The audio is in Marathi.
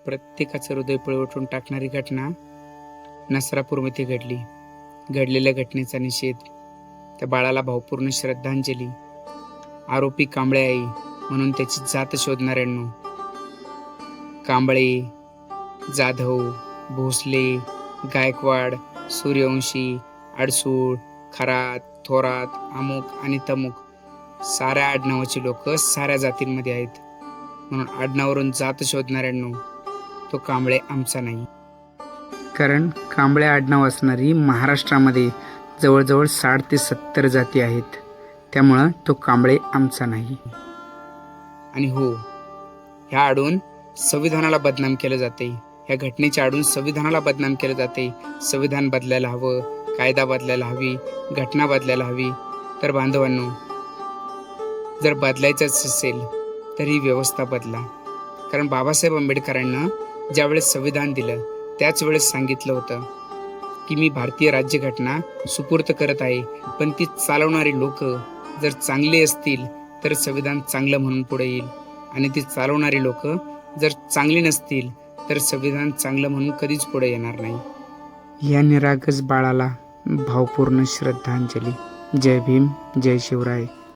प्रत्येकाचं हृदय पिळवटून टाकणारी घटना नसरापूरमध्ये घडली. घडलेल्या घटनेचा निषेध, त्या बाळाला भावपूर्ण श्रद्धांजली. आरोपी कांबळे आई म्हणून त्याची जात शोधणाऱ्यांनो, कांबळे, जाधव, भोसले, गायकवाड, सूर्यवंशी, अडसूळ, खरात, थोरात, अमुक आणि तमुक साऱ्या आडनावाची लोक साऱ्या जातींमध्ये आहेत. म्हणून आडनावरून जात शोधणाऱ्यांनो, तो कांबळे आमचा नाही. कारण कांबळे आडनाव असणारी महाराष्ट्रामध्ये जवळजवळ 60 ते 70 जाती आहेत. त्यामुळं तो कांबळे आमचा नाही. आणि हो, ह्या आडून संविधानाला बदनाम केलं जाते. ह्या घटनेच्या आडून संविधानाला बदनाम केलं जाते. संविधान बदलायला हवं, कायदा बदलायला हवी, घटना बदलायला हवी. तर बांधवांनो, जर बदलायचंच असेल तर ही व्यवस्था बदला. कारण बाबासाहेब आंबेडकरांना ज्यावेळेस संविधान दिलं त्याच वेळेस सांगितलं होतं की मी भारतीय राज्यघटना सुपूर्द करत आहे, पण ती चालवणारी लोक जर चांगली असतील तर संविधान चांगलं म्हणून पुढे येईल, आणि ती चालवणारी लोक जर चांगली नसतील तर संविधान चांगलं म्हणून कधीच पुढे येणार नाही. या निरागस बाळाला भावपूर्ण श्रद्धांजली. जय भीम, जय शिवराय.